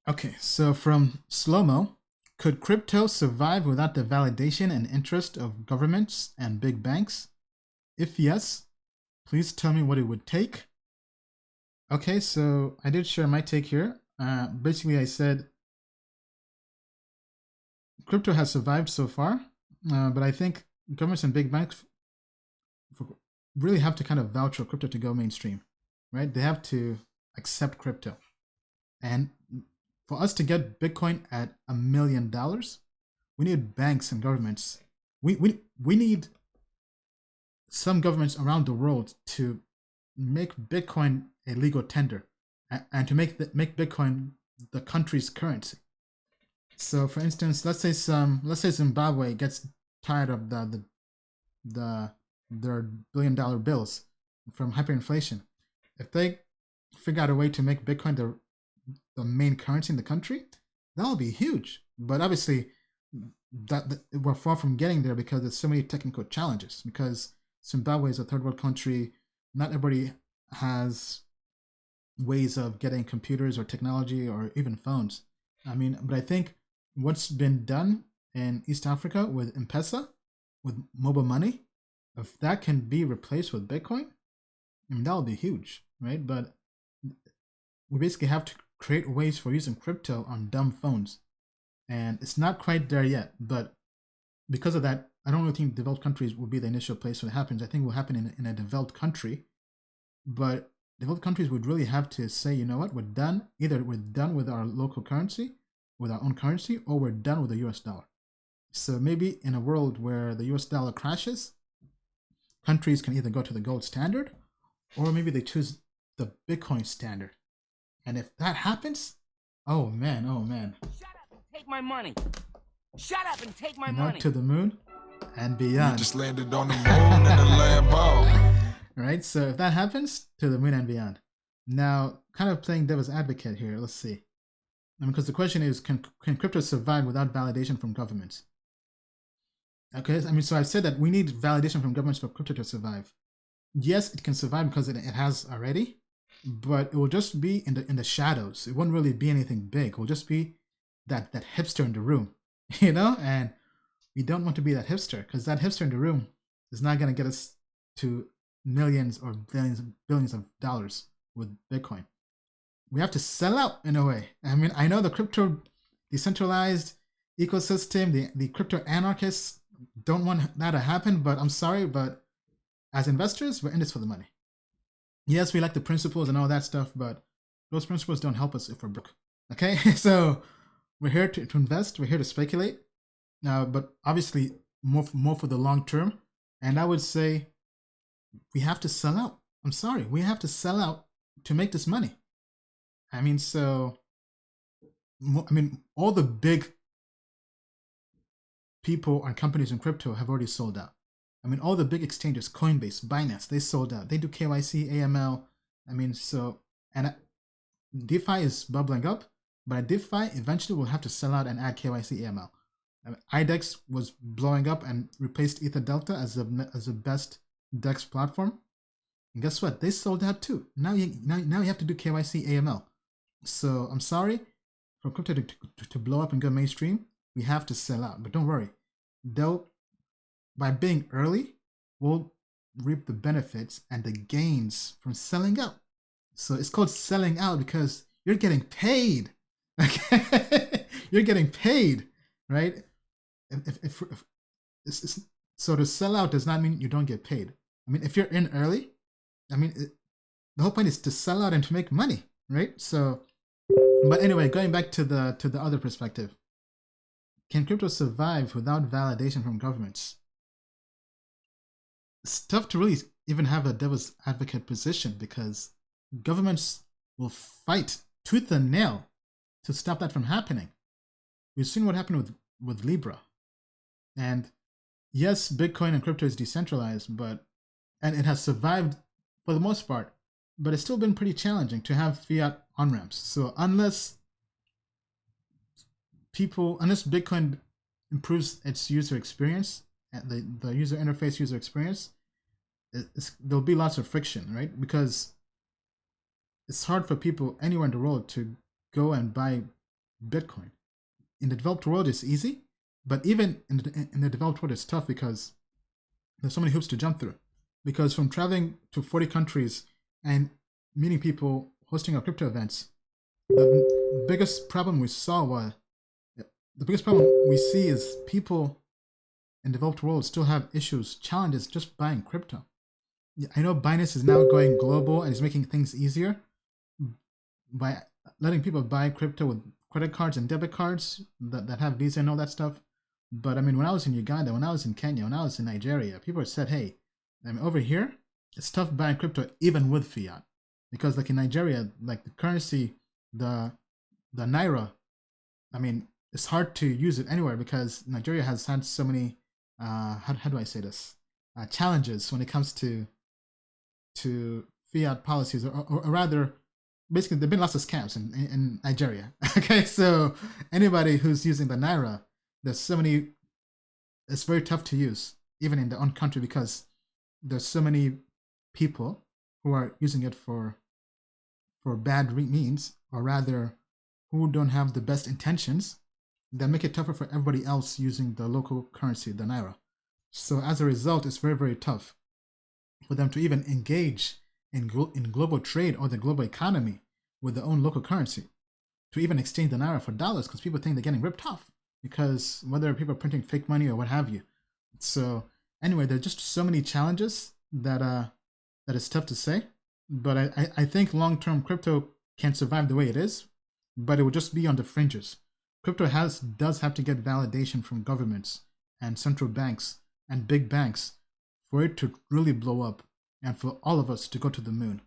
Okay, so from Slow-Mo, could crypto survive without the validation and interest of governments and big banks? If yes, please tell me what it would take. Okay, so I did share my take here. Basically, I said crypto has survived so far, but I think governments and big banks really have to kind of vouch for crypto to go mainstream, right? They have to accept crypto. And for us to get Bitcoin at $1 million, we need banks and governments. We need some governments around the world to make Bitcoin a legal tender and to make Bitcoin the country's currency. So, for instance, let's say Zimbabwe gets tired of their $1 billion bills from hyperinflation. If they figure out a way to make Bitcoin the main currency in the country, that'll be huge. But obviously, that we're far from getting there because there's so many technical challenges. Because Zimbabwe is a third world country, not everybody has ways of getting computers or technology or even phones. I mean, but I think what's been done in East Africa with M-Pesa, with mobile money, if that can be replaced with Bitcoin, I mean, that'll be huge, right? But we basically have to create ways for using crypto on dumb phones. And it's not quite there yet, but because of that, I don't really think developed countries will be the initial place where it happens. I think it will happen in a developed country, but developed countries would really have to say, you know what, we're done. Either we're done with our local currency, with our own currency, or we're done with the US dollar. So maybe in a world where the US dollar crashes, countries can either go to the gold standard, or maybe they choose the Bitcoin standard. And if that happens, oh man, oh man. Shut up and take my money. Shut up and take my You know, money. to the moon and We beyond. just landed on the moon in the Lambo. Right? So if that happens, to the moon and beyond. Now, kind of playing devil's advocate here, let's see. Because the question is, can crypto survive without validation from governments? Okay, I mean, so I've said that we need validation from governments for crypto to survive. Yes, it can survive because it has already, but it will just be in the shadows. It won't really be anything big. It will just be that hipster in the room, you know? And we don't want to be that hipster, because that hipster in the room is not going to get us to millions or billions of dollars with Bitcoin. We have to sell out in a way. I mean, I know the crypto decentralized ecosystem, the crypto anarchists don't want that to happen, but I'm sorry, but as investors, we're in this for the money. Yes, we like the principles and all that stuff, but those principles don't help us if we're broke. Okay, so we're here to invest, we're here to speculate, but obviously more for the long term. And I would say we have to sell out. I'm sorry, we have to sell out to make this money. I mean, all the big people and companies in crypto have already sold out. I mean, all the big exchanges, Coinbase, Binance, they sold out. They do KYC, AML. I mean, and DeFi is bubbling up, but DeFi eventually will have to sell out and add KYC, AML. IDEX was blowing up and replaced Ether Delta as the best DEX platform. And guess what? They sold out too. Now you have to do KYC, AML. So I'm sorry, for crypto to blow up and go mainstream, we have to sell out. But don't worry, by being early, we'll reap the benefits and the gains from selling out. So it's called selling out because you're getting paid. Okay, you're getting paid, right? So to sell out does not mean you don't get paid. I mean, if you're in early, I mean, the whole point is to sell out and to make money, right? So, but anyway, going back to the other perspective, can crypto survive without validation from governments? It's tough to really even have a devil's advocate position because governments will fight tooth and nail to stop that from happening. We've seen what happened with Libra. And yes, Bitcoin and crypto is decentralized, and it has survived for the most part, but it's still been pretty challenging to have fiat on-ramps. So unless Bitcoin improves its user experience, the user interface, user experience, there'll be lots of friction, right? Because it's hard for people anywhere in the world to go and buy Bitcoin. In the developed world, it's easy, but even in the developed world, it's tough because there's so many hoops to jump through. Because from traveling to 40 countries and meeting people, hosting our crypto events, the biggest problem we see is people in developed world still have issues, challenges just buying crypto. I know Binance is now going global and is making things easier by letting people buy crypto with credit cards and debit cards that have Visa and all that stuff. But I mean, when I was in Uganda, when I was in Kenya, when I was in Nigeria, people said, hey, I mean, over here, it's tough buying crypto even with fiat. Because like in Nigeria, like the currency, the Naira, I mean, it's hard to use it anywhere because Nigeria has had so many, how do I say this, challenges when it comes to fiat policies, or rather, basically, there've been lots of scams in Nigeria. Okay, so anybody who's using the Naira, there's so many, it's very tough to use, even in their own country, because there's so many people who are using it for bad means, or rather, who don't have the best intentions, that make it tougher for everybody else using the local currency, the Naira. So as a result, it's very, very tough for them to even engage in global trade or the global economy with their own local currency, to even exchange the Naira for dollars, because people think they're getting ripped off, because whether people are printing fake money or what have you. So anyway, there are just so many challenges that it's tough to say. But I think long-term crypto can survive the way it is, but it will just be on the fringes. Crypto does have to get validation from governments and central banks and big banks for it to really blow up and for all of us to go to the moon.